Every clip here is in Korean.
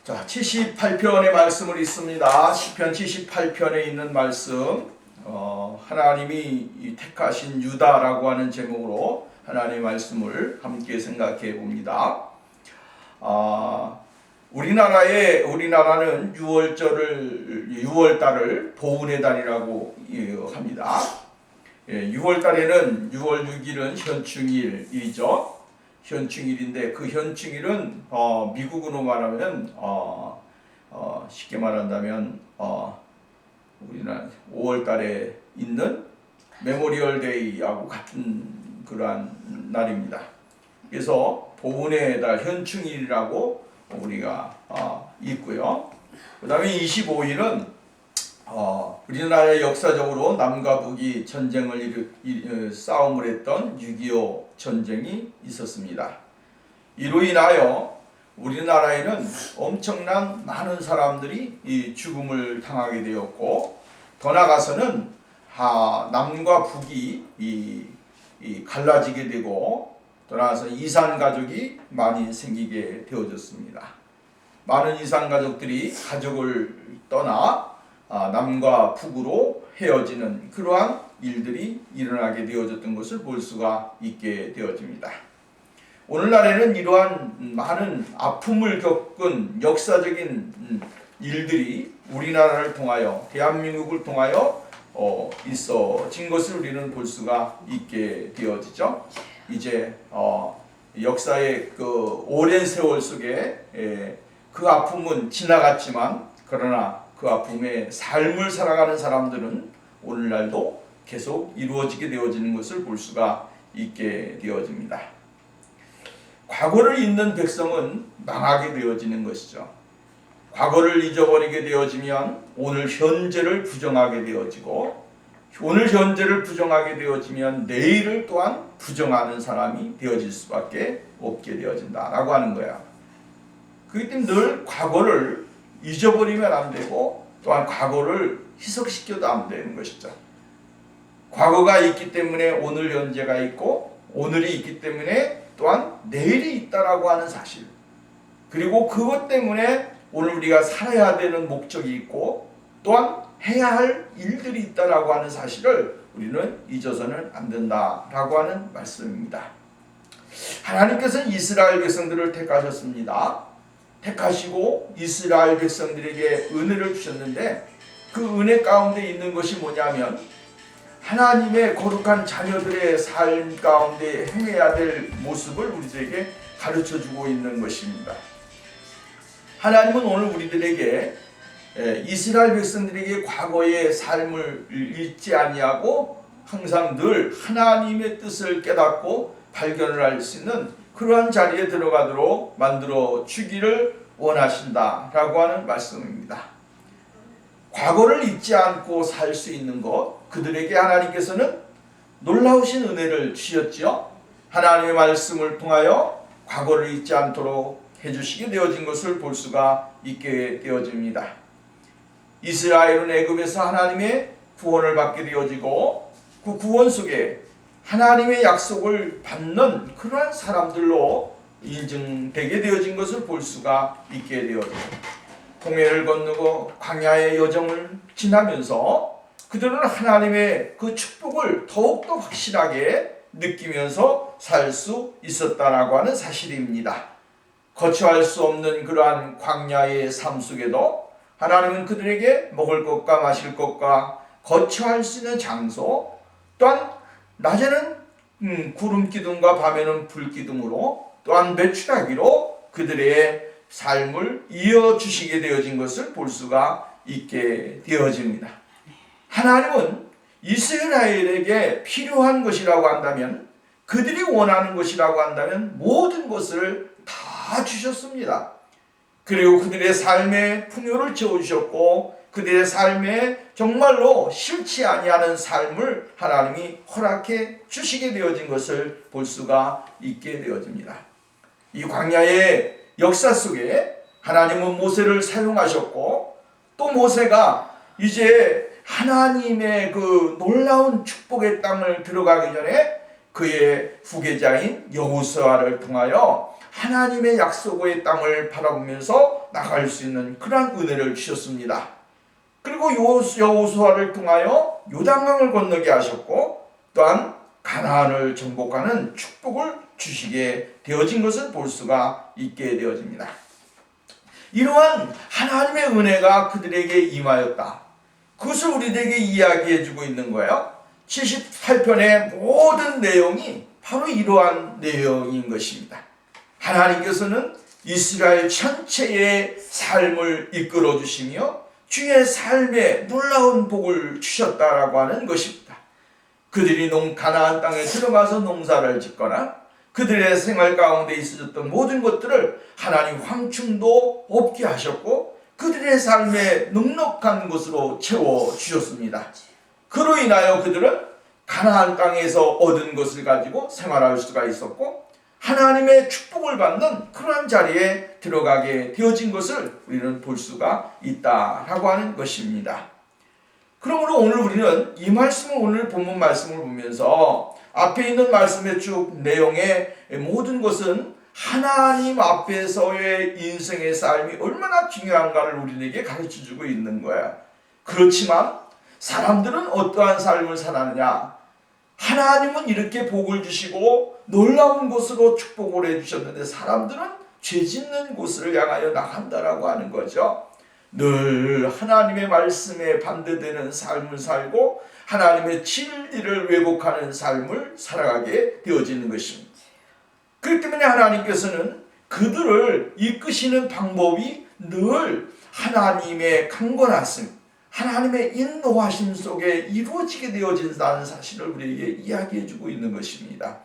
자, 78편의 말씀을 읽습니다. 시편 78편에 있는 말씀, 하나님이 택하신 유다라고 하는 제목으로 하나님의 말씀을 함께 생각해 봅니다. 우리나라는 6월달을 보훈의 달이라고 합니다. 6월달에는 6월 6일은 현충일이죠. 현충일인데 그 현충일은 미국으로 말하면 쉽게 말한다면 우리나라 5월달에 있는 메모리얼 데이하고 같은 그러한 날입니다. 그래서 보훈의 달 현충일이라고 우리가 있고요. 그 다음에 25일은 우리나라의 역사적으로 남과 북이 전쟁을 싸움을 했던 6.25 전쟁이 있었습니다. 이로 인하여 우리나라에는 엄청난 많은 사람들이 이 죽음을 당하게 되었고, 더 나아가서는 남과 북이 갈라지게 되고, 더 나아가서 이산 가족이 많이 생기게 되어졌습니다. 많은 이산 가족들이 가족을 떠나 남과 북으로 헤어지는 그러한 일들이 일어나게 되어졌던 것을 볼 수가 있게 되어집니다. 오늘날에는 이러한 많은 아픔을 겪은 역사적인 일들이 우리나라를 통하여, 대한민국을 통하여 있어진 것을 우리는 볼 수가 있게 되어지죠. 이제 역사의 그 오랜 세월 속에 그 아픔은 지나갔지만, 그러나 그 아픔의 삶을 살아가는 사람들은 오늘날도 계속 이루어지게 되어지는 것을 볼 수가 있게 되어집니다. 과거를 잊는 백성은 망하게 되어지는 것이죠. 과거를 잊어버리게 되어지면 오늘 현재를 부정하게 되어지고, 오늘 현재를 부정하게 되어지면 내일을 또한 부정하는 사람이 되어질 수밖에 없게 되어진다라고 하는 거야. 그렇기 때문에 늘 과거를 잊어버리면 안 되고, 또한 과거를 희석시켜도 안 되는 것이죠. 과거가 있기 때문에 오늘 현재가 있고, 오늘이 있기 때문에 또한 내일이 있다라고 하는 사실, 그리고 그것 때문에 오늘 우리가 살아야 되는 목적이 있고, 또한 해야 할 일들이 있다라고 하는 사실을 우리는 잊어서는 안 된다라고 하는 말씀입니다. 하나님께서는 이스라엘 백성들을 택하셨습니다. 택하시고 이스라엘 백성들에게 은혜를 주셨는데, 그 은혜 가운데 있는 것이 뭐냐면 하나님의 거룩한 자녀들의 삶 가운데 행해야 될 모습을 우리들에게 가르쳐주고 있는 것입니다. 하나님은 오늘 우리들에게 이스라엘 백성들에게 과거의 삶을 잊지 아니하고 항상 늘 하나님의 뜻을 깨닫고 발견을 할 수 있는 그러한 자리에 들어가도록 만들어 주기를 원하신다라고 하는 말씀입니다. 과거를 잊지 않고 살 수 있는 것, 그들에게 하나님께서는 놀라우신 은혜를 주셨지요. 하나님의 말씀을 통하여 과거를 잊지 않도록 해주시게 되어진 것을 볼 수가 있게 되어집니다. 이스라엘은 애굽에서 하나님의 구원을 받게 되어지고, 그 구원 속에 하나님의 약속을 받는 그러한 사람들로 인증되게 되어진 것을 볼 수가 있게 되어집니다. 홍해를 건너고 광야의 여정을 지나면서 그들은 하나님의 그 축복을 더욱더 확실하게 느끼면서 살 수 있었다라고 하는 사실입니다. 거처할 수 없는 그러한 광야의 삶 속에도 하나님은 그들에게 먹을 것과 마실 것과 거처할 수 있는 장소, 또한 낮에는 구름 기둥과 밤에는 불 기둥으로, 또한 메추라기로 그들의 삶을 이어주시게 되어진 것을 볼 수가 있게 되어집니다. 하나님은 이스라엘에게 필요한 것이라고 한다면, 그들이 원하는 것이라고 한다면 모든 것을 다 주셨습니다. 그리고 그들의 삶에 풍요를 채워주셨고, 그들의 삶에 정말로 싫지 아니하는 삶을 하나님이 허락해 주시게 되어진 것을 볼 수가 있게 되어집니다. 이 광야의 역사 속에 하나님은 모세를 사용하셨고, 또 모세가 이제 하나님의 그 놀라운 축복의 땅을 들어가기 전에 그의 후계자인 여호수아를 통하여 하나님의 약속의 땅을 바라보면서 나갈 수 있는 그러한 은혜를 주셨습니다. 그리고 여호수아를 통하여 요단강을 건너게 하셨고 또한 가나안을 정복하는 축복을 주시게 되어진 것을 볼 수가 있게 되어집니다. 이러한 하나님의 은혜가 그들에게 임하였다. 그것을 우리에게 이야기해주고 있는 거예요. 78편의 모든 내용이 바로 이러한 내용인 것입니다. 하나님께서는 이스라엘 전체의 삶을 이끌어 주시며 주의 삶에 놀라운 복을 주셨다라고 하는 것입니다. 그들이 가나안 땅에 들어가서 농사를 짓거나 그들의 생활 가운데 있어졌던 모든 것들을 하나님 황충도 없게 하셨고 그들의 삶에 넉넉한 것으로 채워주셨습니다. 그로 인하여 그들은 가나안 땅에서 얻은 것을 가지고 생활할 수가 있었고 하나님의 축복을 받는 그러한 자리에 들어가게 되어진 것을 우리는 볼 수가 있다라고 하는 것입니다. 그러므로 오늘 우리는 이 말씀을 오늘 본문 말씀을 보면서 앞에 있는 말씀의 쭉 내용의 모든 것은 하나님 앞에서의 인생의 삶이 얼마나 중요한가를 우리에게 가르쳐주고 있는 거야. 그렇지만 사람들은 어떠한 삶을 살았느냐? 하나님은 이렇게 복을 주시고 놀라운 곳으로 축복을 해주셨는데 사람들은 죄 짓는 곳을 향하여 나간다라고 하는 거죠. 늘 하나님의 말씀에 반대되는 삶을 살고 하나님의 진리를 왜곡하는 삶을 살아가게 되어지는 것입니다. 그렇기 때문에 하나님께서는 그들을 이끄시는 방법이 늘 하나님의 강건하심, 하나님의 인도하심 속에 이루어지게 되어진다는 사실을 우리에게 이야기해주고 있는 것입니다.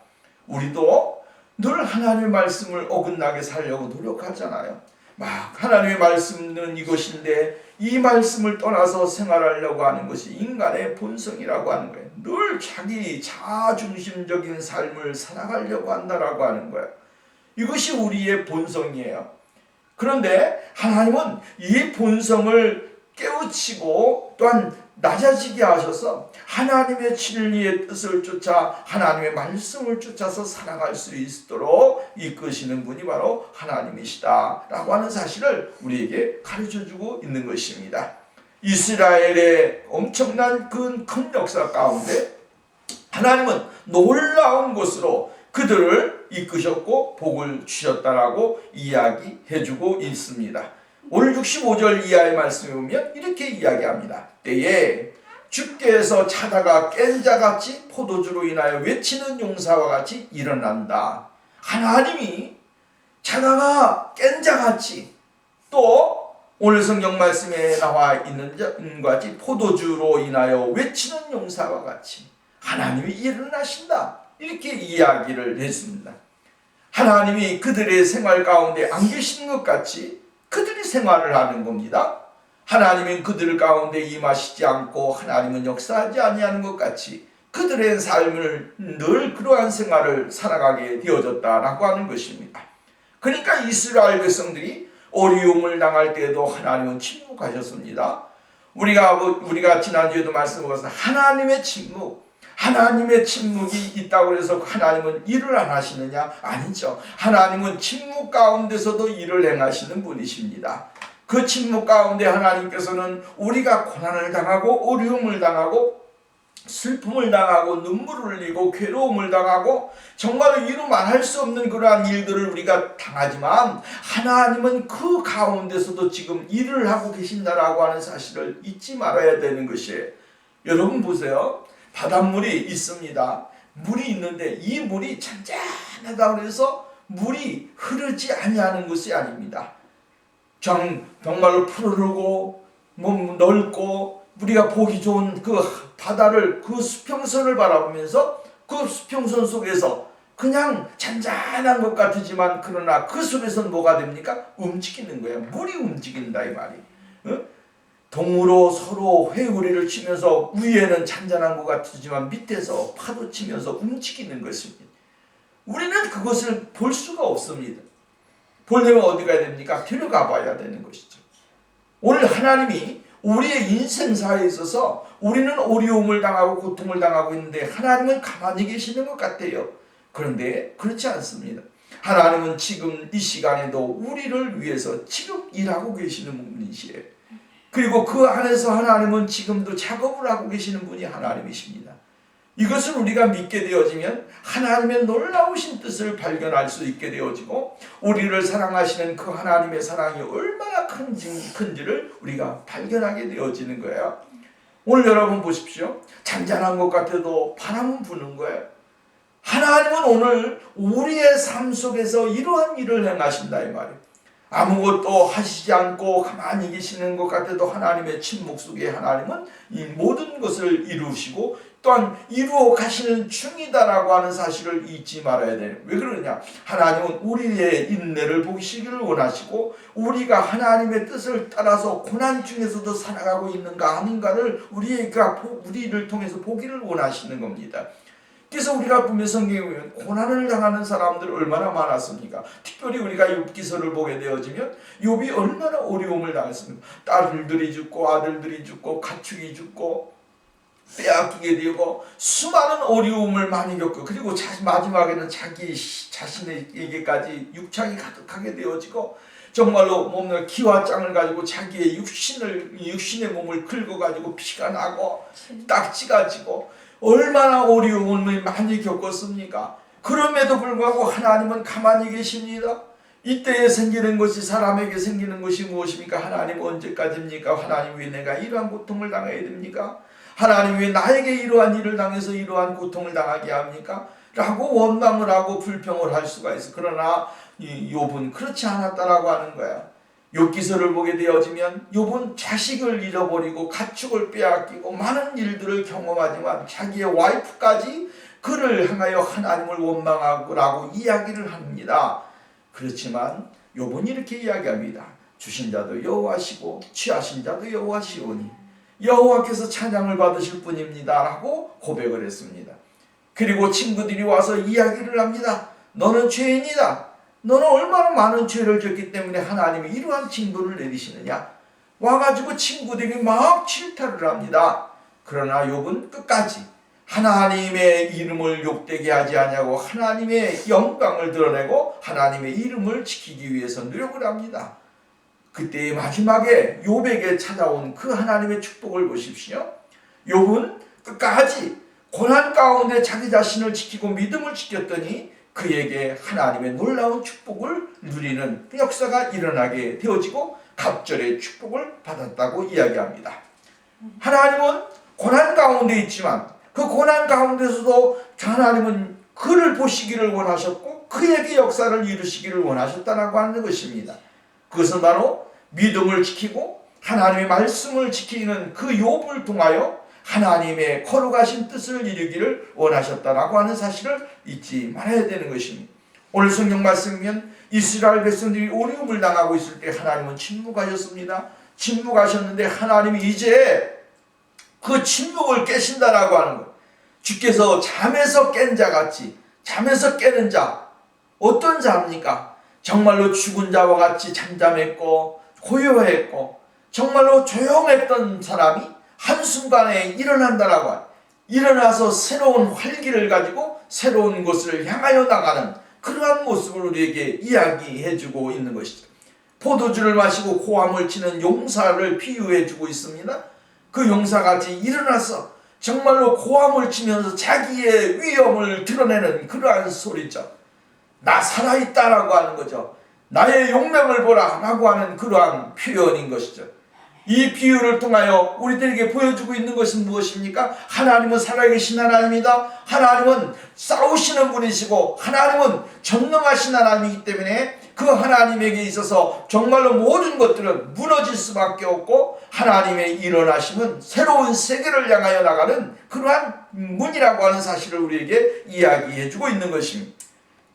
우리도 늘 하나님의 말씀을 어긋나게 살려고 노력하잖아요. 막 하나님의 말씀은 이것인데 이 말씀을 떠나서 생활하려고 하는 것이 인간의 본성이라고 하는 거예요. 늘 자기 자중심적인 삶을 살아가려고 한다라고 하는 거예요. 이것이 우리의 본성이에요. 그런데 하나님은 이 본성을 깨우치고 또한 낮아지게 하셔서 하나님의 진리의 뜻을 쫓아 하나님의 말씀을 쫓아서 살아갈 수 있도록 이끄시는 분이 바로 하나님이시다라고 하는 사실을 우리에게 가르쳐주고 있는 것입니다. 이스라엘의 엄청난 큰 역사 가운데 하나님은 놀라운 것으로 그들을 이끄셨고 복을 주셨다라고 이야기해주고 있습니다. 오늘 65절 이하의 말씀에 보면 이렇게 이야기합니다. 때에 주께서 자다가 깬 자같이 포도주로 인하여 외치는 용사와 같이 일어난다. 하나님이 자다가 깬 자같이 또 오늘 성경 말씀에 나와 있는 것과 같이 포도주로 인하여 외치는 용사와 같이 하나님이 일어나신다. 이렇게 이야기를 했습니다. 하나님이 그들의 생활 가운데 안 계시는 것 같이 그들이 생활을 하는 겁니다. 하나님은 그들 가운데 임하시지 않고 하나님은 역사하지 아니하는 것 같이 그들의 삶을 늘 그러한 생활을 살아가게 되어졌다라고 하는 것입니다. 그러니까 이스라엘 백성들이 어려움을 당할 때에도 하나님은 침묵하셨습니다. 우리가 지난주에도 말씀드렸습니다. 하나님의 침묵이 있다고 해서 하나님은 일을 안 하시느냐? 아니죠. 하나님은 침묵 가운데서도 일을 행하시는 분이십니다. 그 침묵 가운데 하나님께서는 우리가 고난을 당하고 어려움을 당하고 슬픔을 당하고 눈물을 흘리고 괴로움을 당하고 정말로 이루 말할 수 없는 그러한 일들을 우리가 당하지만 하나님은 그 가운데서도 지금 일을 하고 계신다라고 하는 사실을 잊지 말아야 되는 것이에요. 여러분 보세요. 바닷물이 있습니다. 물이 있는데 이 물이 잔잔하다고 해서 물이 흐르지 아니하는 것이 아닙니다. 정말로 푸르르고 넓고 우리가 보기 좋은 그 바다를 그 수평선을 바라보면서 그 수평선 속에서 그냥 잔잔한 것 같지만 그러나 그 속에서는 뭐가 됩니까? 움직이는 거예요. 물이 움직인다 이 말이. 동으로 서로 회오리를 치면서 위에는 잔잔한 것 같지만 밑에서 파도 치면서 움직이는 것입니다. 우리는 그것을 볼 수가 없습니다. 보려면 어디 가야 됩니까? 들어가 봐야 되는 것이죠. 오늘 하나님이 우리의 인생사에 있어서 우리는 어려움을 당하고 고통을 당하고 있는데 하나님은 가만히 계시는 것 같아요. 그런데 그렇지 않습니다. 하나님은 지금 이 시간에도 우리를 위해서 지금 일하고 계시는 분이시에요. 그리고 그 안에서 하나님은 지금도 작업을 하고 계시는 분이 하나님이십니다. 이것을 우리가 믿게 되어지면 하나님의 놀라우신 뜻을 발견할 수 있게 되어지고 우리를 사랑하시는 그 하나님의 사랑이 얼마나 큰지를 우리가 발견하게 되어지는 거예요. 오늘 여러분 보십시오. 잔잔한 것 같아도 바람은 부는 거예요. 하나님은 오늘 우리의 삶 속에서 이러한 일을 행하신다 이 말이에요. 아무것도 하시지 않고 가만히 계시는 것 같아도 하나님의 침묵 속에 하나님은 이 모든 것을 이루시고 또한 이루어 가시는 중이다라고 하는 사실을 잊지 말아야 돼요. 왜 그러느냐? 하나님은 우리의 인내를 보시기를 원하시고 우리가 하나님의 뜻을 따라서 고난 중에서도 살아가고 있는가 아닌가를 우리를 통해서 보기를 원하시는 겁니다. 그래서 우리가 보면 성경에 보면 고난을 당하는 사람들 얼마나 많았습니까? 특별히 우리가 욥기서를 보게 되어지면 욥이 얼마나 어려움을 당했습니까? 딸들이 죽고 아들들이 죽고 가축이 죽고 빼앗기게 되고 수많은 어려움을 많이 겪고 그리고 마지막에는 자기 자신에게까지 육창이 가득하게 되어지고 정말로 몸을 기와 짱을 가지고 자기의 육신의 몸을 긁어가지고 피가 나고 딱지가 지고 얼마나 어려움을 많이 겪었습니까? 그럼에도 불구하고 하나님은 가만히 계십니다. 이때에 생기는 것이 사람에게 생기는 것이 무엇입니까? 하나님 언제까지입니까? 하나님 왜 내가 이러한 고통을 당해야 됩니까? 하나님 왜 나에게 이러한 일을 당해서 이러한 고통을 당하게 합니까? 라고 원망을 하고 불평을 할 수가 있어. 그러나 욥은 그렇지 않았다라고 하는 거야. 욥기서를 보게 되어지면 욥은 자식을 잃어버리고 가축을 빼앗기고 많은 일들을 경험하지만 자기의 와이프까지 그를 향하여 하나님을 원망하고라고 이야기를 합니다. 그렇지만 욥은 이렇게 이야기합니다. 주신 자도 여호와시고 취하신 자도 여호와시오니 여호와께서 찬양을 받으실 분입니다 라고 고백을 했습니다. 그리고 친구들이 와서 이야기를 합니다. 너는 죄인이다. 너는 얼마나 많은 죄를 졌기 때문에 하나님이 이러한 징벌을 내리시느냐. 와가지고 친구들이 막 질타를 합니다. 그러나 욥은 끝까지 하나님의 이름을 욕되게 하지 아니하고 하나님의 영광을 드러내고 하나님의 이름을 지키기 위해서 노력을 합니다. 그때의 마지막에 욥에게 찾아온 그 하나님의 축복을 보십시오. 욥은 끝까지 고난 가운데 자기 자신을 지키고 믿음을 지켰더니 그에게 하나님의 놀라운 축복을 누리는 역사가 일어나게 되어지고 갑절의 축복을 받았다고 이야기합니다. 하나님은 고난 가운데 있지만 그 고난 가운데서도 하나님은 그를 보시기를 원하셨고 그에게 역사를 이루시기를 원하셨다라고 하는 것입니다. 그것은 바로 믿음을 지키고 하나님의 말씀을 지키는 그 욥을 통하여 하나님의 거룩하신 뜻을 이루기를 원하셨다라고 하는 사실을 잊지 말아야 되는 것입니다. 오늘 성경 말씀이면 이스라엘 백성들이 어려움을 당하고 있을 때 하나님은 침묵하셨습니다. 침묵하셨는데 하나님이 이제 그 침묵을 깨신다라고 하는 것. 주께서 잠에서 깬 자같이 잠에서 깨는 자 어떤 자입니까? 정말로 죽은 자와 같이 잠잠했고 고요했고 정말로 조용했던 사람이 한순간에 일어난다라고 하는, 일어나서 새로운 활기를 가지고 새로운 곳을 향하여 나가는 그러한 모습을 우리에게 이야기해주고 있는 것이죠. 포도주를 마시고 고함을 치는 용사를 비유해주고 있습니다. 그 용사같이 일어나서 정말로 고함을 치면서 자기의 위엄을 드러내는 그러한 소리죠. 나 살아있다라고 하는 거죠. 나의 용맹을 보라 라고 하는 그러한 표현인 것이죠. 이 비유를 통하여 우리들에게 보여주고 있는 것은 무엇입니까? 하나님은 살아계신 하나님이다. 하나님은 싸우시는 분이시고 하나님은 전능하신 하나님이기 때문에 그 하나님에게 있어서 정말로 모든 것들은 무너질 수밖에 없고 하나님의 일어나심은 새로운 세계를 향하여 나가는 그러한 문이라고 하는 사실을 우리에게 이야기해주고 있는 것입니다.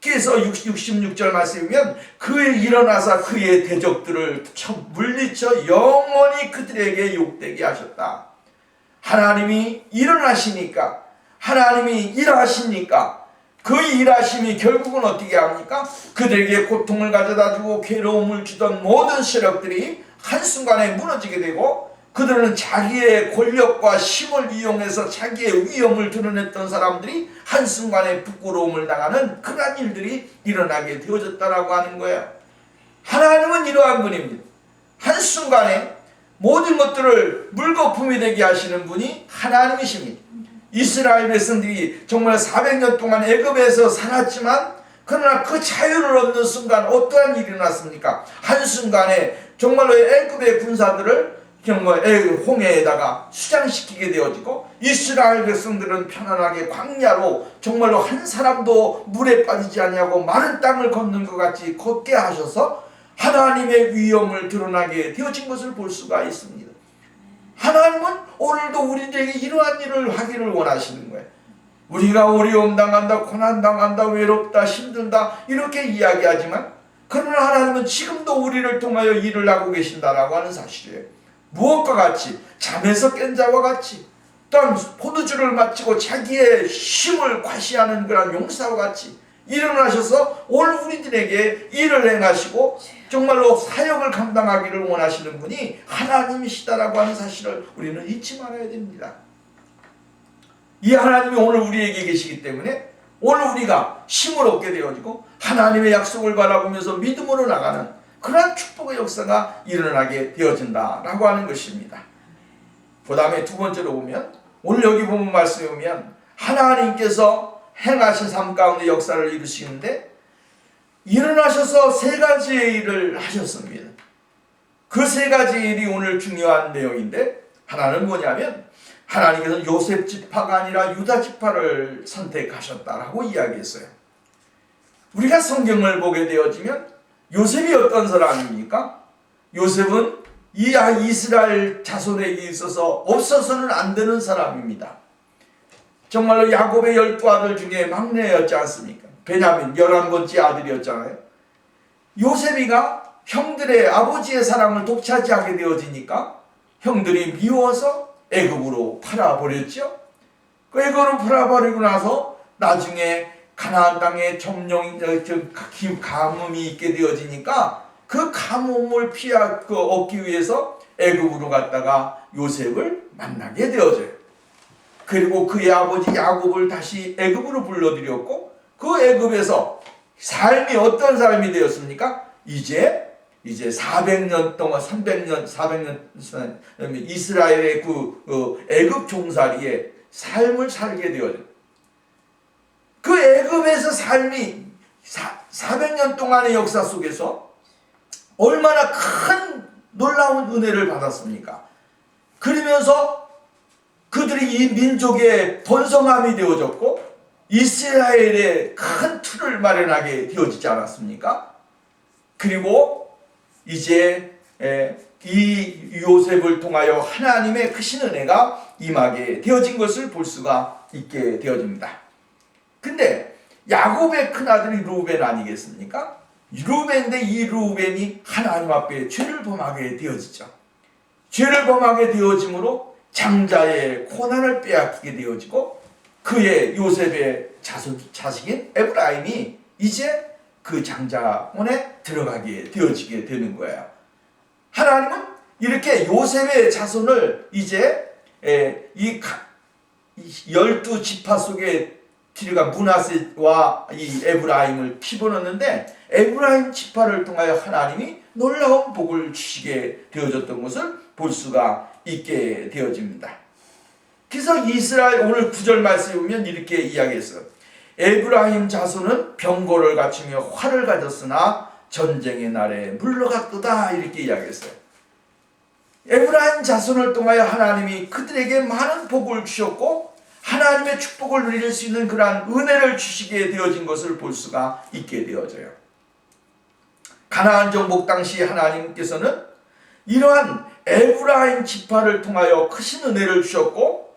그래서 66절 말씀이면 그의 일어나사 그의 대적들을 물리쳐 영원히 그들에게 욕되게 하셨다. 하나님이 일어나시니까 하나님이 일하시니까 그 일하심이 결국은 어떻게 합니까? 그들에게 고통을 가져다주고 괴로움을 주던 모든 세력들이 한순간에 무너지게 되고 그들은 자기의 권력과 힘을 이용해서 자기의 위엄을 드러냈던 사람들이 한순간에 부끄러움을 당하는 그러한 일들이 일어나게 되어졌다라고 하는 거예요. 하나님은 이러한 분입니다. 한순간에 모든 것들을 물거품이 되게 하시는 분이 하나님이십니다. 이스라엘 백성들이 정말 400년 동안 애굽에서 살았지만 그러나 그 자유를 얻는 순간 어떠한 일이 일어났습니까? 한순간에 정말로 애굽의 군사들을 정말 홍해에다가 수장시키게 되어지고 이스라엘 백성들은 편안하게 광야로 정말로 한 사람도 물에 빠지지 아니하고 마른 땅을 걷는 것 같이 걷게 하셔서 하나님의 위엄을 드러나게 되어진 것을 볼 수가 있습니다. 하나님은 오늘도 우리들에게 이러한 일을 하기를 원하시는 거예요. 우리가 어려움 당한다, 고난 당한다, 외롭다, 힘들다 이렇게 이야기하지만 그러나 하나님은 지금도 우리를 통하여 일을 하고 계신다라고 하는 사실이에요. 무엇과 같이 잠에서 깬 자와 같이 또한 포도주를 마치고 자기의 힘을 과시하는 그런 용사와 같이 일어나셔서 오늘 우리들에게 일을 행하시고 정말로 사역을 감당하기를 원하시는 분이 하나님이시다라고 하는 사실을 우리는 잊지 말아야 됩니다. 이 하나님이 오늘 우리에게 계시기 때문에 오늘 우리가 힘을 얻게 되어지고 하나님의 약속을 바라보면서 믿음으로 나가는 그러한 축복의 역사가 일어나게 되어진다라고 하는 것입니다. 그 다음에 두 번째로 보면 오늘 여기 보면 말씀에 보면 하나님께서 행하신 삶 가운데 역사를 이루시는데 일어나셔서 세 가지의 일을 하셨습니다. 그 세 가지 일이 오늘 중요한 내용인데 하나는 뭐냐면 하나님께서 요셉 지파가 아니라 유다 지파를 선택하셨다라고 이야기했어요. 우리가 성경을 보게 되어지면 요셉이 어떤 사람입니까? 요셉은 이 이스라엘 자손에게 있어서 없어서는 안 되는 사람입니다. 정말로 야곱의 12아들 중에 막내였지 않습니까? 베냐민 11번째 아들이었잖아요. 요셉이가 형들의 아버지의 사랑을 독차지하게 되어지니까 형들이 미워서 애굽으로 팔아버렸죠. 그 애굽으로 팔아버리고 나서 나중에 가나안 땅에 가뭄이 있게 되어지니까 그 가뭄을 얻기 위해서 애굽으로 갔다가 요셉을 만나게 되어져요. 그리고 그의 아버지 야곱을 다시 애굽으로 불러들였고 그 애굽에서 삶이 어떤 삶이 되었습니까? 이제 400년 동안 400년 이스라엘의 그 애굽 종살이의 삶을 살게 되어져요. 그 애굽에서 삶이 400년 동안의 역사 속에서 얼마나 큰 놀라운 은혜를 받았습니까? 그러면서 그들이 이 민족의 번성함이 되어졌고 이스라엘의 큰 틀을 마련하게 되어지지 않았습니까? 그리고 이제 이 요셉을 통하여 하나님의 크신 은혜가 임하게 되어진 것을 볼 수가 있게 되어집니다. 근데 야곱의 큰아들이 루벤 아니겠습니까? 루벤인데 이 루벤이 하나님 앞에 죄를 범하게 되어지죠. 죄를 범하게 되어짐으로 장자의 고난을 빼앗기게 되어지고 그의 요셉의 자식인 에브라임이 이제 그 장자원에 들어가게 되어지게 되는 거예요. 하나님은 이렇게 요셉의 자손을 이제 이 12지파 속에 티르가 므낫세와 이 에브라임을 집어넣는데 에브라임 지파를 통하여 하나님이 놀라운 복을 주시게 되어졌던 것을 볼 수가 있게 되어집니다. 그래서 이스라엘 오늘 9절 말씀에 보면 이렇게 이야기했어요. 에브라임 자손은 병거를 갖추며 활을 가졌으나 전쟁의 날에 물러갔도다 이렇게 이야기했어요. 에브라임 자손을 통하여 하나님이 그들에게 많은 복을 주셨고 하나님의 축복을 누릴 수 있는 그러한 은혜를 주시게 되어진 것을 볼 수가 있게 되어져요. 가나안 정복 당시 하나님께서는 이러한 에브라임 지파를 통하여 크신 은혜를 주셨고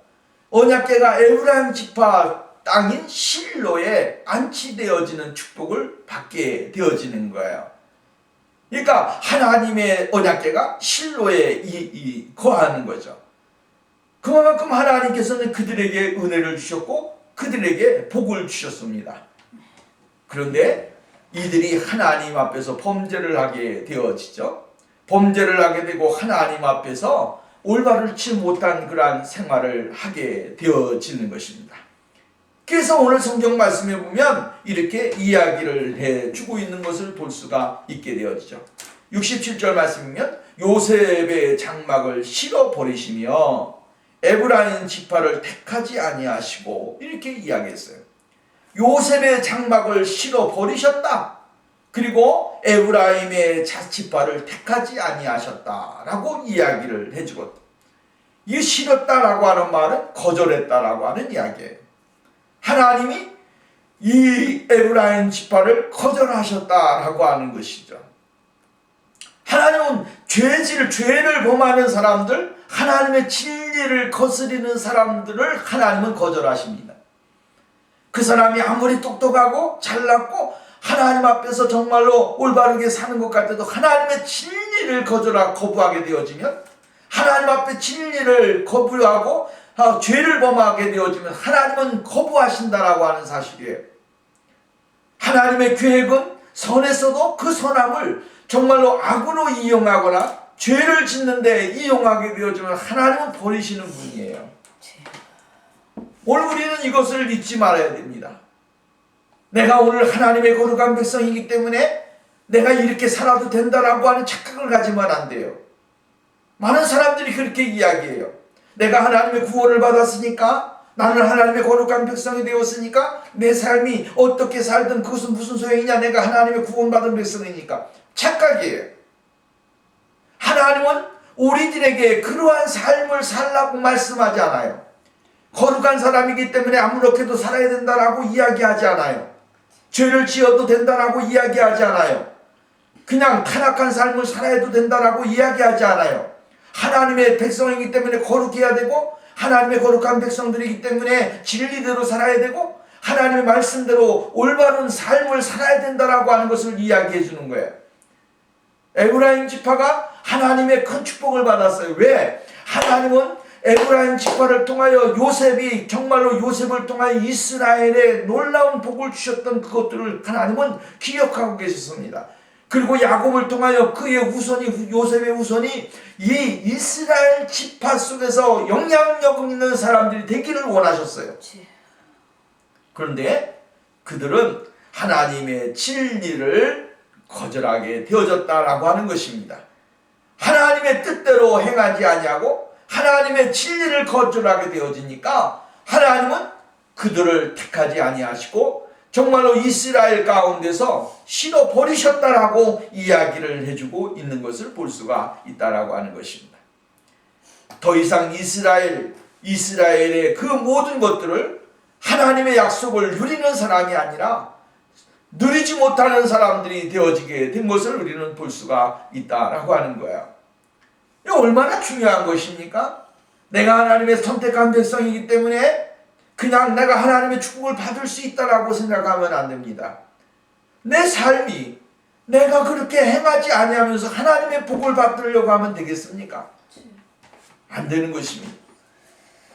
언약궤가 에브라임 지파 땅인 실로에 안치되어지는 축복을 받게 되어지는 거예요. 그러니까 하나님의 언약궤가 실로에 거하는 거죠. 그만큼 하나님께서는 그들에게 은혜를 주셨고 그들에게 복을 주셨습니다. 그런데 이들이 하나님 앞에서 범죄를 하게 되어지죠. 범죄를 하게 되고 하나님 앞에서 올바르지 못한 그러한 생활을 하게 되어지는 것입니다. 그래서 오늘 성경 말씀에 보면 이렇게 이야기를 해주고 있는 것을 볼 수가 있게 되어지죠. 67절 말씀이면 요셉의 장막을 실어버리시며 에브라임 지파를 택하지 아니하시고 이렇게 이야기했어요. 요셉의 장막을 실어버리셨다. 그리고 에브라임의 지파를 택하지 아니하셨다라고 이야기를 해주거든. 이 실었다라고 하는 말은 거절했다라고 하는 이야기예요. 하나님이 이 에브라임 지파를 거절하셨다라고 하는 것이죠. 하나님은 죄를 범하는 사람들, 하나님의 진리를 거스리는 사람들을 하나님은 거절하십니다. 그 사람이 아무리 똑똑하고 잘났고 하나님 앞에서 정말로 올바르게 사는 것 같아도 하나님의 진리를 거부하게 되어지면, 하나님 앞에 진리를 거부하고 죄를 범하게 되어지면 하나님은 거부하신다라고 하는 사실이에요. 하나님의 계획은 선에서도 그 선함을 정말로 악으로 이용하거나 죄를 짓는 데 이용하게 되어지면 하나님은 버리시는 분이에요. 오늘 우리는 이것을 잊지 말아야 됩니다. 내가 오늘 하나님의 거룩한 백성이기 때문에 내가 이렇게 살아도 된다라고 하는 착각을 가지면 안 돼요. 많은 사람들이 그렇게 이야기해요. 내가 하나님의 구원을 받았으니까, 나는 하나님의 거룩한 백성이 되었으니까 내 삶이 어떻게 살든 그것은 무슨 소용이냐, 내가 하나님의 구원받은 백성이니까. 착각이에요. 하나님은 우리들에게 그러한 삶을 살라고 말씀하지 않아요. 거룩한 사람이기 때문에 아무렇게도 살아야 된다라고 이야기하지 않아요. 죄를 지어도 된다라고 이야기하지 않아요. 그냥 타락한 삶을 살아야 된다라고 이야기하지 않아요. 하나님의 백성이기 때문에 거룩해야 되고, 하나님의 거룩한 백성들이기 때문에 진리대로 살아야 되고, 하나님의 말씀대로 올바른 삶을 살아야 된다라고 하는 것을 이야기해 주는 거예요. 에브라임 지파가 하나님의 큰 축복을 받았어요. 왜? 하나님은 에브라임 지파를 통하여 요셉이 정말로 요셉을 통하여 이스라엘에 놀라운 복을 주셨던 그것들을 하나님은 기억하고 계셨습니다. 그리고 야곱을 통하여 그의 후손이, 요셉의 후손이 이 이스라엘 지파 속에서 영향력 있는 사람들이 되기를 원하셨어요. 그런데 그들은 하나님의 진리를 거절하게 되어졌다라고 하는 것입니다. 하나님의 뜻대로 행하지 아니하고 하나님의 진리를 거절하게 되어지니까 하나님은 그들을 택하지 아니하시고 정말로 이스라엘 가운데서 실어버리셨다라고 이야기를 해주고 있는 것을 볼 수가 있다라고 하는 것입니다. 더 이상 이스라엘의 그 모든 것들을 하나님의 약속을 누리는 사람이 아니라 누리지 못하는 사람들이 되어지게 된 것을 우리는 볼 수가 있다라고 하는 거야. 이거 얼마나 중요한 것입니까? 내가 하나님의 선택한 백성이기 때문에 그냥 내가 하나님의 축복을 받을 수 있다라고 생각하면 안 됩니다. 내 삶이 내가 그렇게 행하지 아니하면서 하나님의 복을 받으려고 하면 되겠습니까? 안 되는 것입니다.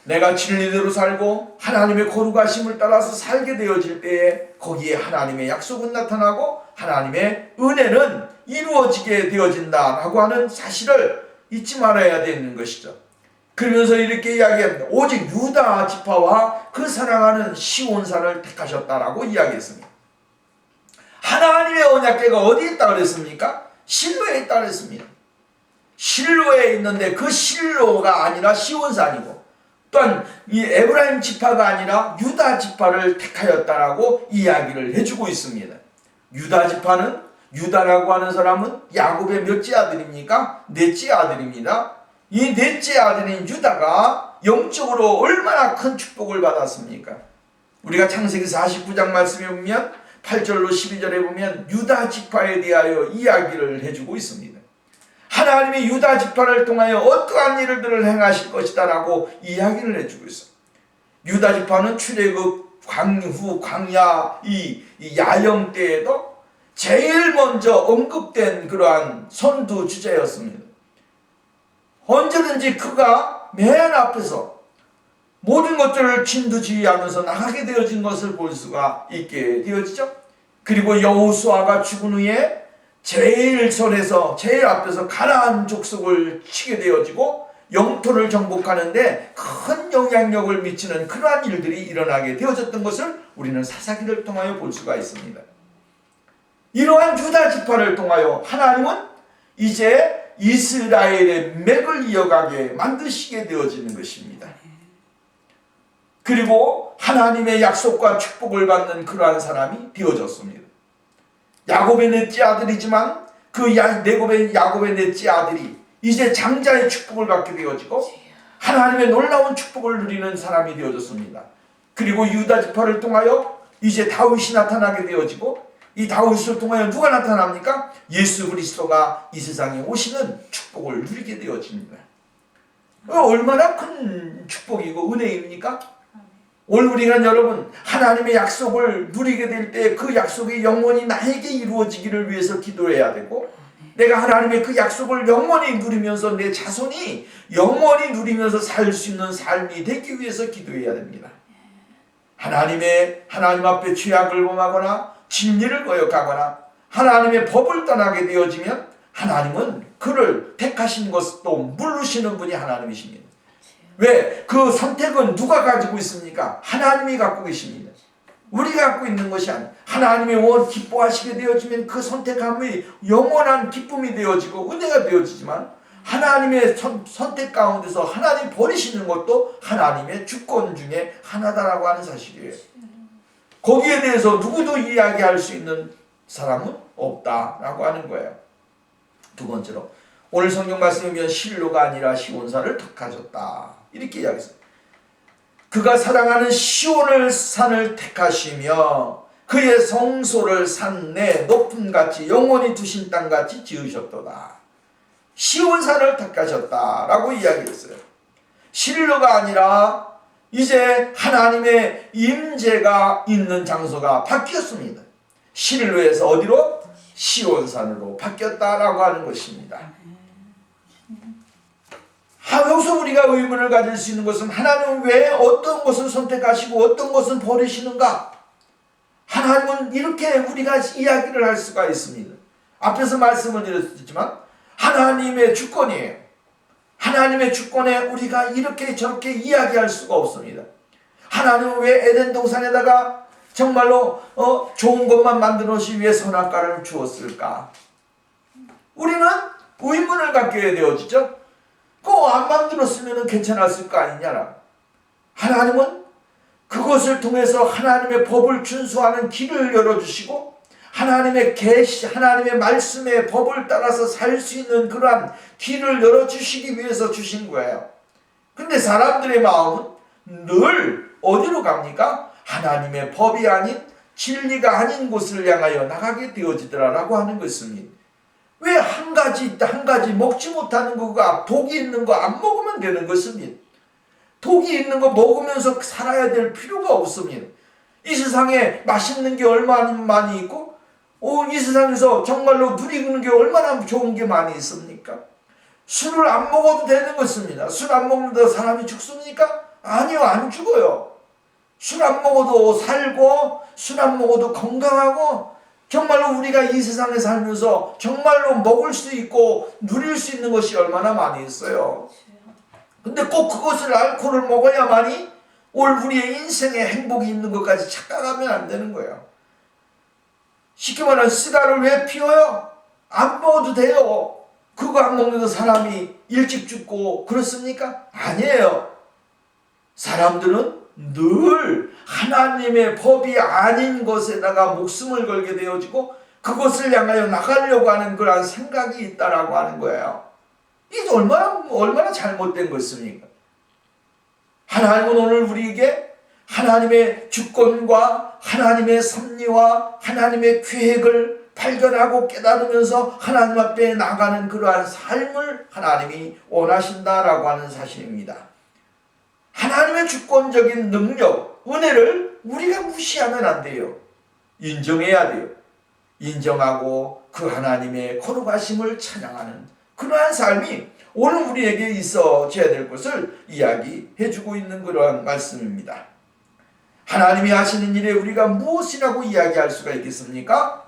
내가 진리대로 살고 하나님의 거룩하심을 따라서 살게 되어질 때에 거기에 하나님의 약속은 나타나고 하나님의 은혜는 이루어지게 되어진다라고 하는 사실을 잊지 말아야 되는 것이죠. 그러면서 이렇게 이야기합니다. 오직 유다 지파와 그 사랑하는 시온산을 택하셨다라고 이야기했습니다. 하나님의 언약궤가 어디에 있다 그랬습니까? 실로에 있다 그랬습니다. 실로에 있는데 그 실로가 아니라 시온산이고, 또한 이 에브라임 지파가 아니라 유다 지파를 택하였다라고 이야기를 해주고 있습니다. 유다 지파는, 유다라고 하는 사람은 야곱의 몇째 아들입니까? 넷째 아들입니다. 이 넷째 아들인 유다가 영적으로 얼마나 큰 축복을 받았습니까? 우리가 창세기 49장 말씀에 보면 8절로 12절에 보면 유다 지파에 대하여 이야기를 해주고 있습니다. 하나님이 유다 지파를 통하여 어떠한 일들을 행하실 것이다 라고 이야기를 해주고 있어요. 유다 지파는 출애굽 후 광야 이 야영 때에도 제일 먼저 언급된 그러한 선두 주자였습니다. 언제든지 그가 맨 앞에서 모든 것들을 진두지휘하면서 나가게 되어진 것을 볼 수가 있게 되어지죠. 그리고 여호수아가 죽은 후에 제일 앞에서 가나안 족속을 치게 되어지고 영토를 정복하는데 큰 영향력을 미치는 그러한 일들이 일어나게 되어졌던 것을 우리는 사사기를 통하여 볼 수가 있습니다. 이러한 유다 지파를 통하여 하나님은 이제 이스라엘의 맥을 이어가게 만드시게 되어지는 것입니다. 그리고 하나님의 약속과 축복을 받는 그러한 사람이 되어졌습니다. 야곱의 넷째 아들이지만 그 야곱의 넷째 아들이 이제 장자의 축복을 받게 되어지고 하나님의 놀라운 축복을 누리는 사람이 되어졌습니다. 그리고 유다 지파를 통하여 이제 다윗이 나타나게 되어지고 이 다윗을 통하여 누가 나타납니까? 예수 그리스도가 이 세상에 오시는 축복을 누리게 되어집니다. 얼마나 큰 축복이고 은혜입니까? 오늘 우리가 여러분 하나님의 약속을 누리게 될 때 그 약속이 영원히 나에게 이루어지기를 위해서 기도해야 되고, 내가 하나님의 그 약속을 영원히 누리면서 내 자손이 영원히 누리면서 살 수 있는 삶이 되기 위해서 기도해야 됩니다. 하나님 앞에 죄악을 범하거나 진리를 거역하거나 하나님의 법을 떠나게 되어지면 하나님은 그를 택하신 것도 물르시는 분이 하나님이십니다. 왜? 그 선택은 누가 가지고 있습니까? 하나님이 갖고 계십니다. 우리가 갖고 있는 것이 아니에요. 하나님이 기뻐하시게 되어지면 그 선택함이 영원한 기쁨이 되어지고 은혜가 되어지지만, 하나님의 선택 가운데서 하나님 버리시는 것도 하나님의 주권 중에 하나다라고 하는 사실이에요. 거기에 대해서 누구도 이야기할 수 있는 사람은 없다라고 하는 거예요. 두 번째로 오늘 성경 말씀에 보면 실로가 아니라 시온산을 택하셨다 이렇게 이야기했어요. 그가 사랑하는 시온을 산을 택하시며 그의 성소를 산 내 높음같이 영원히 두신 땅같이 지으셨도다. 시온산을 택하셨다라고 이야기했어요. 실로가 아니라 이제 하나님의 임재가 있는 장소가 바뀌었습니다. 실로에서 어디로? 시온산으로 바뀌었다라고 하는 것입니다. 여기서 우리가 의문을 가질 수 있는 것은, 하나님은 왜 어떤 것을 선택하시고 어떤 것은 버리시는가? 하나님은 이렇게 우리가 이야기를 할 수가 있습니다. 앞에서 말씀을 드렸지만 하나님의 주권이에요. 하나님의 주권에 우리가 이렇게 저렇게 이야기할 수가 없습니다. 하나님은 왜 에덴 동산에다가 정말로 좋은 것만 만들어 놓으시기 위해 선악과를 주었을까? 우리는 의문을 갖게 되어지죠. 그거 안 만들었으면 괜찮았을 거 아니냐라. 하나님은 그것을 통해서 하나님의 법을 준수하는 길을 열어주시고, 하나님의 계시, 하나님의 말씀의 법을 따라서 살 수 있는 그러한 길을 열어주시기 위해서 주신 거예요. 근데 사람들의 마음은 늘 어디로 갑니까? 하나님의 법이 아닌, 진리가 아닌 곳을 향하여 나가게 되어지더라라고 하는 것입니다. 왜 한 가지 먹지 못하는 거가 독이 있는 거 안 먹으면 되는 것입니다. 독이 있는 거 먹으면서 살아야 될 필요가 없습니다. 이 세상에 맛있는 게 얼마나 많이 있고, 이 세상에서 정말로 누리는 게 얼마나 좋은 게 많이 있습니까? 술을 안 먹어도 되는 것입니다. 술 안 먹는다고 사람이 죽습니까? 아니요, 안 죽어요. 술 안 먹어도 살고, 술 안 먹어도 건강하고, 정말로 우리가 이 세상에 살면서 정말로 먹을 수 있고 누릴 수 있는 것이 얼마나 많이 있어요. 근데 꼭 그것을 알코올을 먹어야만이 우리의 인생에 행복이 있는 것까지 착각하면 안 되는 거예요. 쉽게 말하면 시가를 왜 피워요? 안 먹어도 돼요. 그거 안 먹는 사람이 일찍 죽고 그렇습니까? 아니에요. 사람들은 늘 하나님의 법이 아닌 것에다가 목숨을 걸게 되어지고 그것을 향하여 나가려고 하는 그러한 생각이 있다라고 하는 거예요. 이게 얼마나 잘못된 것입니까? 하나님은 오늘 우리에게 하나님의 주권과 하나님의 섭리와 하나님의 계획을 발견하고 깨달으면서 하나님 앞에 나가는 그러한 삶을 하나님이 원하신다라고 하는 사실입니다. 하나님의 주권적인 능력, 은혜를 우리가 무시하면 안 돼요. 인정해야 돼요. 인정하고 그 하나님의 거룩하심을 찬양하는 그러한 삶이 오늘 우리에게 있어져야 될 것을 이야기해주고 있는 그러한 말씀입니다. 하나님이 하시는 일에 우리가 무엇이라고 이야기할 수가 있겠습니까?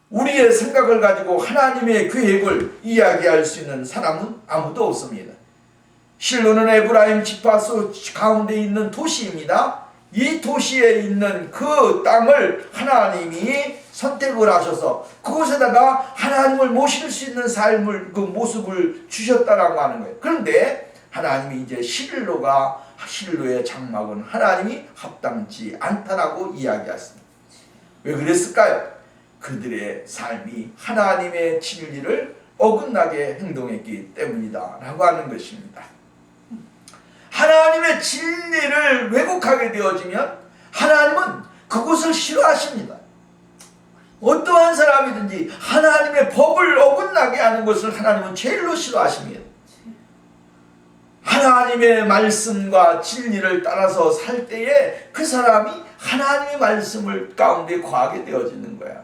우리의 생각을 가지고 하나님의 계획을 이야기할 수 있는 사람은 아무도 없습니다. 실로는 에브라임 지파 가운데 있는 도시입니다. 이 도시에 있는 그 땅을 하나님이 선택을 하셔서 그곳에다가 하나님을 모실 수 있는 삶을, 그 모습을 주셨다라고 하는 거예요. 그런데 하나님이 이제 실로의 장막은 하나님이 합당치 않다라고 이야기했습니다. 왜 그랬을까요? 그들의 삶이 하나님의 진리를 어긋나게 행동했기 때문이다 라고 하는 것입니다. 하나님의 진리를 왜곡하게 되어지면 하나님은 그것을 싫어하십니다. 어떠한 사람이든지 하나님의 법을 어긋나게 하는 것을 하나님은 제일로 싫어하십니다. 하나님의 말씀과 진리를 따라서 살 때에 그 사람이 하나님의 말씀을 가운데 거하게 되어지는 거야.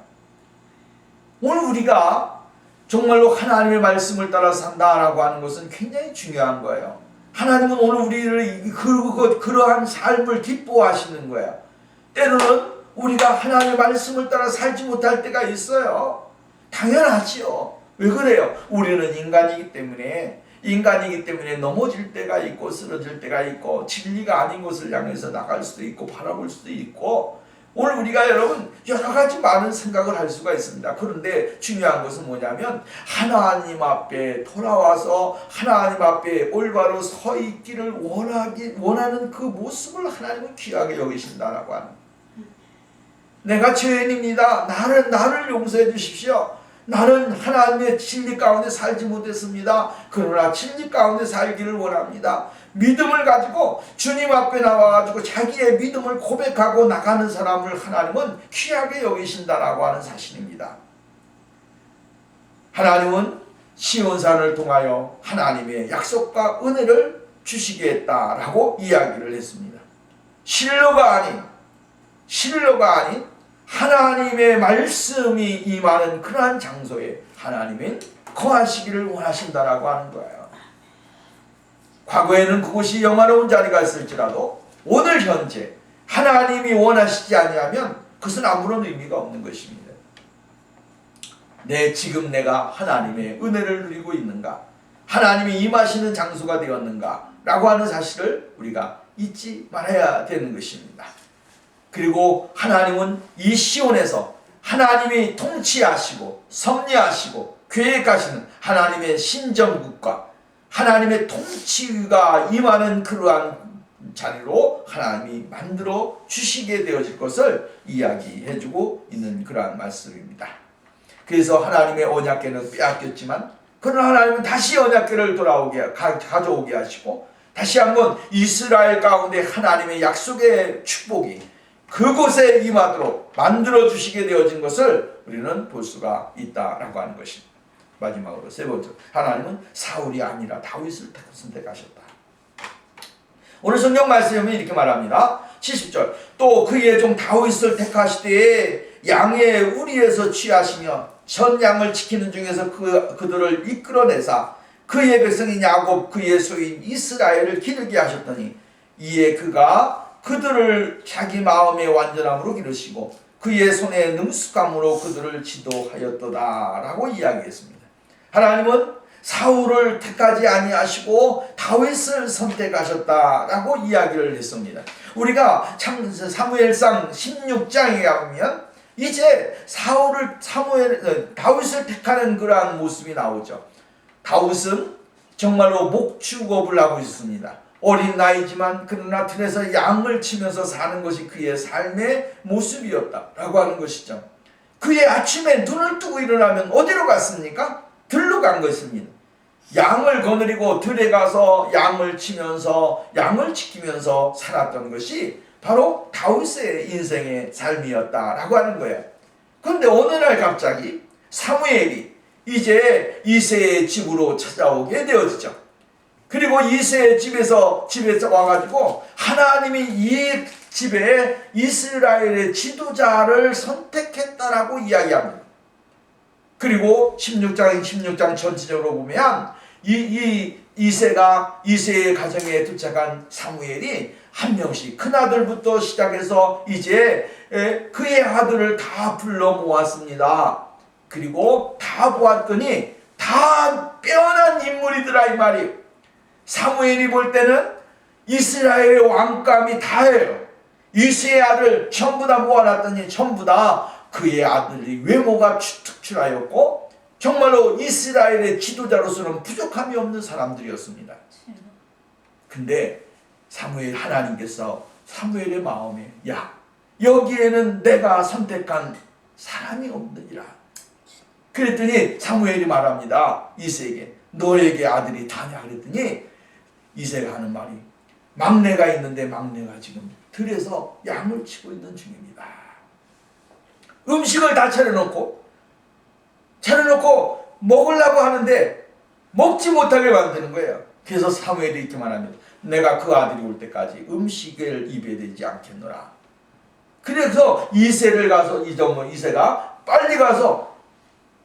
오늘 우리가 정말로 하나님의 말씀을 따라 산다라고 하는 것은 굉장히 중요한 거예요. 하나님은 오늘 우리를 그러한 삶을 기뻐하시는 거야. 때로는 우리가 하나님의 말씀을 따라 살지 못할 때가 있어요. 당연하지요. 왜 그래요? 우리는 인간이기 때문에 넘어질 때가 있고 쓰러질 때가 있고 진리가 아닌 것을 향해서 나갈 수도 있고 바라볼 수도 있고, 오늘 우리가 여러분 여러 가지 많은 생각을 할 수가 있습니다. 그런데 중요한 것은 뭐냐면 하나님 앞에 돌아와서 하나님 앞에 올바로 서 있기를 원하는 그 모습을 하나님은 귀하게 여기신다라고 하는. 내가 죄인입니다. 나를 용서해 주십시오. 나는 하나님의 진리 가운데 살지 못했습니다. 그러나 진리 가운데 살기를 원합니다. 믿음을 가지고 주님 앞에 나와가지고 자기의 믿음을 고백하고 나가는 사람을 하나님은 귀하게 여기신다라고 하는 사실입니다. 하나님은 시온산을 통하여 하나님의 약속과 은혜를 주시겠다라고 이야기를 했습니다. 실로가 아닌 하나님의 말씀이 임하는 그러한 장소에 하나님은 거하시기를 원하신다라고 하는 거예요. 과거에는 그곳이 영화로운 자리가 있을지라도 오늘 현재 하나님이 원하시지 아니하면 그것은 아무런 의미가 없는 것입니다. 지금 내가 하나님의 은혜를 누리고 있는가? 하나님이 임하시는 장소가 되었는가? 라고 하는 사실을 우리가 잊지 말아야 되는 것입니다. 그리고 하나님은 이 시온에서 하나님이 통치하시고 섭리하시고 계획하시는 하나님의 신정국가, 하나님의 통치가 임하는 그러한 자리로 하나님이 만들어 주시게 되어질 것을 이야기해주고 있는 그러한 말씀입니다. 그래서 하나님의 언약궤는 빼앗겼지만 그러나 하나님은 다시 언약궤를 가져오게 하시고 다시 한번 이스라엘 가운데 하나님의 약속의 축복이 그곳에 임하도록 만들어 주시게 되어진 것을 우리는 볼 수가 있다라고 하는 것입니다. 마지막으로 세 번째, 하나님은 사울이 아니라 다윗을 선택하셨다. 오늘 성경 말씀은 이렇게 말합니다. 70절, 또 그의 종 다윗을 택하시되 양의 우리에서 취하시며 전 양을 지키는 중에서 그들을 이끌어내사 그의 백성인 야곱 그의 소유인 이스라엘을 기르게 하셨더니 이에 그가 그들을 자기 마음의 완전함으로 기르시고 그의 손의 능숙함으로 그들을 지도하였도다 라고 이야기했습니다. 하나님은 사울을 택하지 아니하시고 다윗을 선택하셨다라고 이야기를 했습니다. 우리가 참 사무엘상 16장에 가보면 이제 다윗을 택하는 그러한 모습이 나오죠. 다윗은 정말로 목축업을 하고 있습니다. 어린 나이지만 그러나 들에서 양을 치면서 사는 것이 그의 삶의 모습이었다라고 하는 것이죠. 그의 아침에 눈을 뜨고 일어나면 어디로 갔습니까? 들로 간 것입니다. 양을 거느리고 들에 가서 양을 치면서 양을 지키면서 살았던 것이 바로 다윗의 인생의 삶이었다라고 하는 거예요. 그런데 어느 날 갑자기 사무엘이 이제 이새의 집으로 찾아오게 되어지죠. 그리고 이새의 집에서 와가지고 하나님이 이 집에 이스라엘의 지도자를 선택했다라고 이야기합니다. 그리고 16장 전체적으로 보면 이새의 가정에 도착한 사무엘이 한 명씩 큰아들부터 시작해서 이제 그의 아들을 다 불러 모았습니다. 그리고 다 보았더니 다 빼어난 인물이더라 이 말이에요. 사무엘이 볼 때는 이스라엘의 왕감이 다예요. 이세의 아들 전부 다 모아놨더니 전부 다 그의 아들이 외모가 특출하였고 정말로 이스라엘의 지도자로서는 부족함이 없는 사람들이었습니다. 근데 사무엘 하나님께서 사무엘의 마음에 야 여기에는 내가 선택한 사람이 없느니라. 그랬더니 사무엘이 말합니다. 이새에게 너에게 아들이 다냐 그랬더니 이새가 하는 말이 막내가 있는데 막내가 지금 들에서 양을 치고 있는 중입니다. 음식을 다 차려놓고 먹으려고 하는데 먹지 못하게 만드는 거예요. 그래서 사무엘이 이렇게 말합니다. 내가 그 아들이 올 때까지 음식을 입에 대지 않겠노라. 그래서 이새가 빨리 가서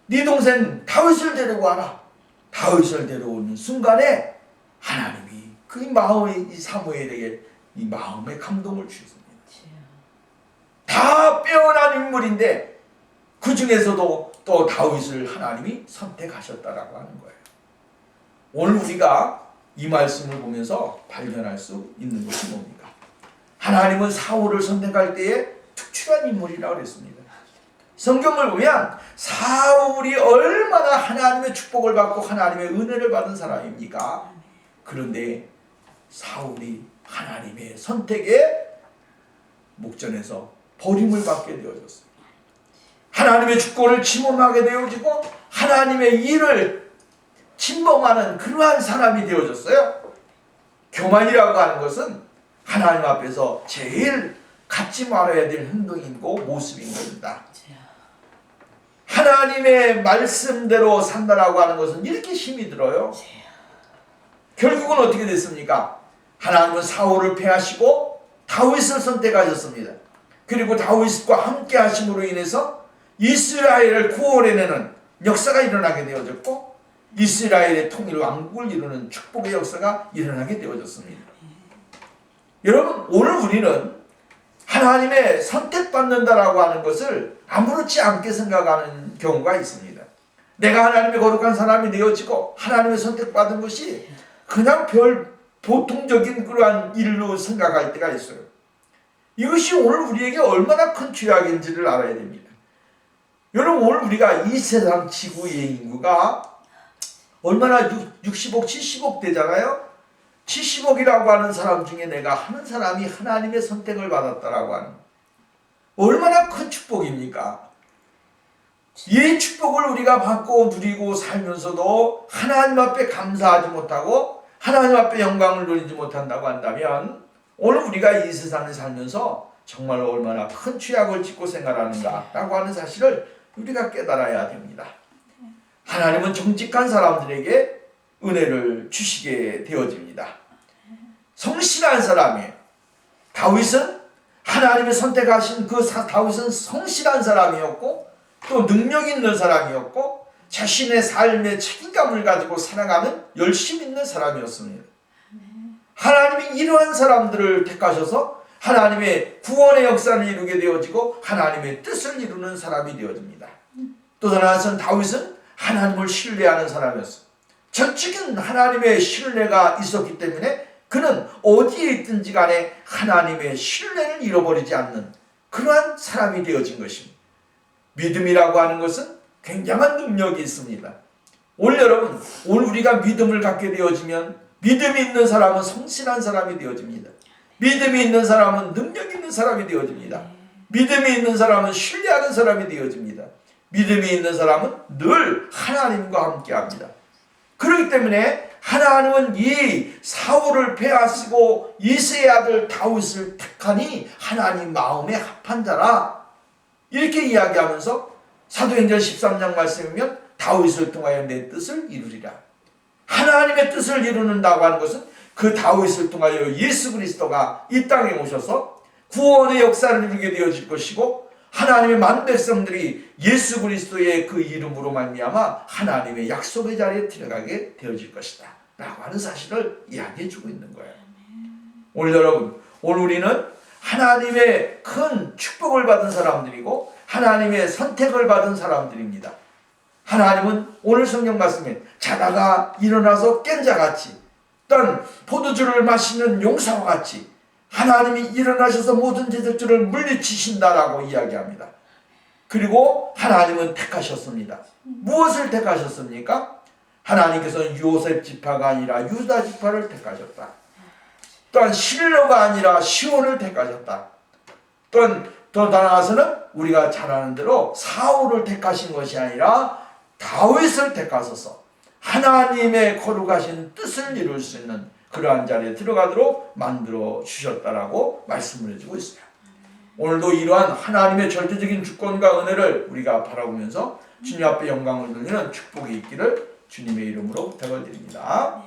네 동생 다윗을 데리고 와라. 다윗을 데려오는 순간에 하나님이 그 마음에 이 사무엘에게 이 마음의 감동을 주셨습니다. 다 빼어난 인물인데 그 중에서도 또 다윗을 하나님이 선택하셨다라고 하는 거예요. 오늘 우리가 이 말씀을 보면서 발견할 수 있는 것이 뭡니까? 하나님은 사울을 선택할 때에 특출한 인물이라고 그랬습니다. 성경을 보면 사울이 얼마나 하나님의 축복을 받고 하나님의 은혜를 받은 사람입니까? 그런데 사울이 하나님의 선택에 목전에서 버림을 받게 되어졌어요. 하나님의 주권을 침범하게 되어지고 하나님의 일을 침범하는 그러한 사람이 되어졌어요. 교만이라고 하는 것은 하나님 앞에서 제일 갖지 말아야 될 행동이고 모습인 겁니다. 하나님의 말씀대로 산다라고 하는 것은 이렇게 힘이 들어요. 결국은 어떻게 됐습니까? 하나님은 사울을 패하시고 다윗을 선택하셨습니다. 그리고 다윗과 함께 하심으로 인해서 이스라엘을 구원해내는 역사가 일어나게 되어졌고 이스라엘의 통일 왕국을 이루는 축복의 역사가 일어나게 되어졌습니다. 여러분 오늘 우리는 하나님의 선택받는다라고 하는 것을 아무렇지 않게 생각하는 경우가 있습니다. 내가 하나님의 거룩한 사람이 되어지고 하나님의 선택받은 것이 그냥 보통적인 그러한 일로 생각할 때가 있어요. 이것이 오늘 우리에게 얼마나 큰 죄악인지를 알아야 됩니다. 여러분 오늘 우리가 이 세상 지구의 인구가 얼마나 60억, 70억 되잖아요. 70억이라고 하는 사람 중에 내가 한 사람이 하나님의 선택을 받았다라고 하는 얼마나 큰 축복입니까? 이 축복을 우리가 받고 누리고 살면서도 하나님 앞에 감사하지 못하고 하나님 앞에 영광을 누리지 못한다고 한다면 오늘 우리가 이 세상을 살면서 정말 얼마나 큰 죄악을 짓고 생활하는가라고 하는 사실을 우리가 깨달아야 됩니다. 하나님은 정직한 사람들에게 은혜를 주시게 되어집니다. 성실한 사람이에요. 다윗은 하나님이 선택하신 다윗은 성실한 사람이었고 또 능력 있는 사람이었고 자신의 삶의 책임감을 가지고 살아가는 열심 있는 사람이었습니다. 하나님이 이러한 사람들을 택하셔서 하나님의 구원의 역사를 이루게 되어지고 하나님의 뜻을 이루는 사람이 되어집니다. 또 다른 한편 다윗은 하나님을 신뢰하는 사람이었어요. 전적인 하나님의 신뢰가 있었기 때문에 그는 어디에 있든지 간에 하나님의 신뢰를 잃어버리지 않는 그러한 사람이 되어진 것입니다. 믿음이라고 하는 것은 굉장한 능력이 있습니다. 오늘 여러분, 오늘 우리가 믿음을 갖게 되어지면 믿음이 있는 사람은 성실한 사람이 되어집니다. 믿음이 있는 사람은 능력 있는 사람이 되어집니다. 믿음이 있는 사람은 신뢰하는 사람이 되어집니다. 믿음이 있는 사람은 늘 하나님과 함께합니다. 그렇기 때문에 하나님은 이 사울을 패하시고 이새의 아들 다윗을 택하니 하나님 마음에 합한 자라 이렇게 이야기하면서 사도행전 13장 말씀이면 다윗을 통하여 내 뜻을 이루리라. 하나님의 뜻을 이루는다고 하는 것은 그 다윗을 통하여 예수 그리스도가 이 땅에 오셔서 구원의 역사를 이루게 되어질 것이고 하나님의 많은 백성들이 예수 그리스도의 그 이름으로 말미암아 하나님의 약속의 자리에 들어가게 되어질 것이다 라고 하는 사실을 이야기해 주고 있는 거예요. 오늘 여러분, 오늘 우리는 하나님의 큰 축복을 받은 사람들이고 하나님의 선택을 받은 사람들입니다. 하나님은 오늘 성경 말씀에 자다가 일어나서 깬 자같이 또한 포도주를 마시는 용사와 같이 하나님이 일어나셔서 모든 제적들을 물리치신다라고 이야기합니다. 그리고 하나님은 택하셨습니다. 무엇을 택하셨습니까? 하나님께서는 요셉 지파가 아니라 유다 지파를 택하셨다. 또한 실로가 아니라 시온을 택하셨다. 또한 더 나아가서는 우리가 잘 아는 대로 사울을 택하신 것이 아니라 다윗을 택하셔서 하나님의 거룩하신 뜻을 이룰 수 있는 그러한 자리에 들어가도록 만들어 주셨다라고 말씀을 해주고 있어요. 오늘도 이러한 하나님의 절대적인 주권과 은혜를 우리가 바라보면서 주님 앞에 영광을 돌리는 축복이 있기를 주님의 이름으로 부탁을 드립니다.